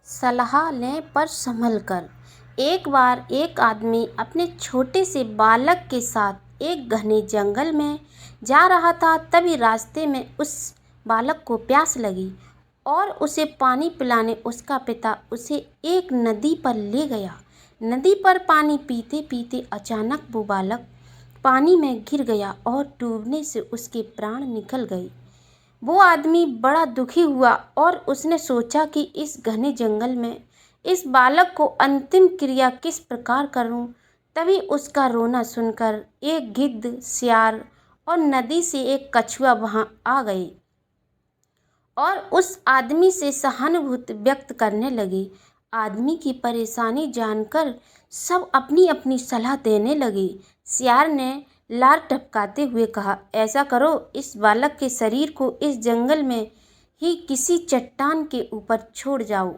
सलाह लें पर संभल कर। एक बार एक आदमी अपने छोटे से बालक के साथ एक घने जंगल में जा रहा था। तभी रास्ते में उस बालक को प्यास लगी और उसे पानी पिलाने उसका पिता उसे एक नदी पर ले गया। नदी पर पानी पीते पीते अचानक वो बालक पानी में गिर गया और डूबने से उसके प्राण निकल गए। वो आदमी बड़ा दुखी हुआ और उसने सोचा कि इस घने जंगल में इस बालक को अंतिम क्रिया किस प्रकार करूं। तभी उसका रोना सुनकर एक गिद्ध, सियार और नदी से एक कछुआ वहां आ गए और उस आदमी से सहानुभूति व्यक्त करने लगे। आदमी की परेशानी जानकर सब अपनी अपनी सलाह देने लगे। सियार ने लार टपकाते हुए कहा, ऐसा करो, इस बालक के शरीर को इस जंगल में ही किसी चट्टान के ऊपर छोड़ जाओ।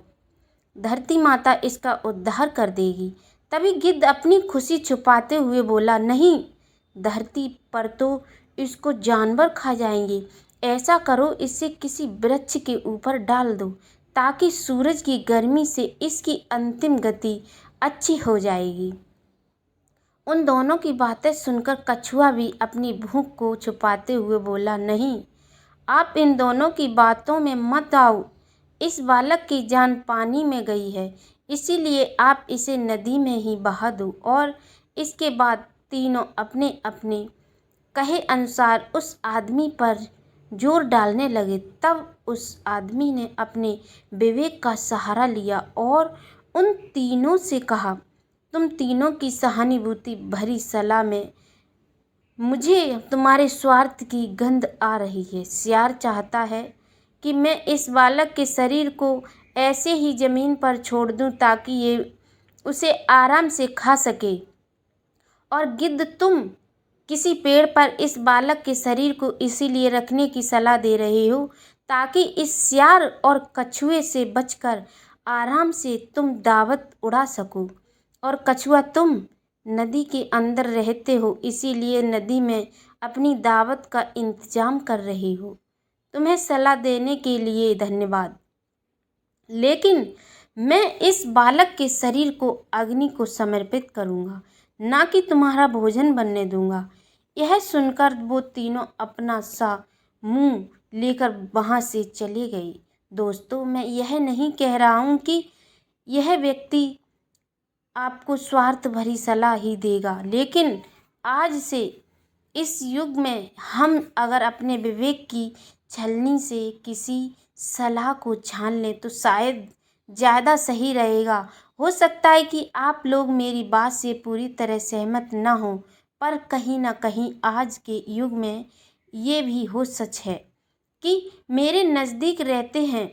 धरती माता इसका उद्धार कर देगी। तभी गिद्ध अपनी खुशी छुपाते हुए बोला, नहीं, धरती पर तो इसको जानवर खा जाएंगे। ऐसा करो, इसे किसी वृक्ष के ऊपर डाल दो ताकि सूरज की गर्मी से इसकी अंतिम गति अच्छी हो जाएगी। उन दोनों की बातें सुनकर कछुआ भी अपनी भूख को छुपाते हुए बोला, नहीं, आप इन दोनों की बातों में मत आओ। इस बालक की जान पानी में गई है, इसीलिए आप इसे नदी में ही बहा दो। और इसके बाद तीनों अपने अपने कहे अनुसार उस आदमी पर जोर डालने लगे। तब उस आदमी ने अपने विवेक का सहारा लिया और उन तीनों से कहा, तुम तीनों की सहानुभूति भरी सलाह में मुझे तुम्हारे स्वार्थ की गंध आ रही है। सियार चाहता है कि मैं इस बालक के शरीर को ऐसे ही ज़मीन पर छोड़ दूं ताकि ये उसे आराम से खा सके, और गिद्ध, तुम किसी पेड़ पर इस बालक के शरीर को इसीलिए रखने की सलाह दे रहे हो ताकि इस सियार और कछुए से बचकर आराम से तुम दावत उड़ा सको। और कछुआ, तुम नदी के अंदर रहते हो, इसीलिए नदी में अपनी दावत का इंतजाम कर रहे हो। तुम्हें सलाह देने के लिए धन्यवाद, लेकिन मैं इस बालक के शरीर को अग्नि को समर्पित करूंगा, ना कि तुम्हारा भोजन बनने दूंगा। यह सुनकर वो तीनों अपना सा मुंह लेकर वहां से चले गए। दोस्तों, मैं यह नहीं कह रहा हूं कि यह व्यक्ति आपको स्वार्थ भरी सलाह ही देगा, लेकिन आज से इस युग में हम अगर अपने विवेक की छलनी से किसी सलाह को छान लें तो शायद ज़्यादा सही रहेगा। हो सकता है कि आप लोग मेरी बात से पूरी तरह सहमत ना हो, पर कहीं ना कहीं आज के युग में ये भी हो सच है कि मेरे नज़दीक रहते हैं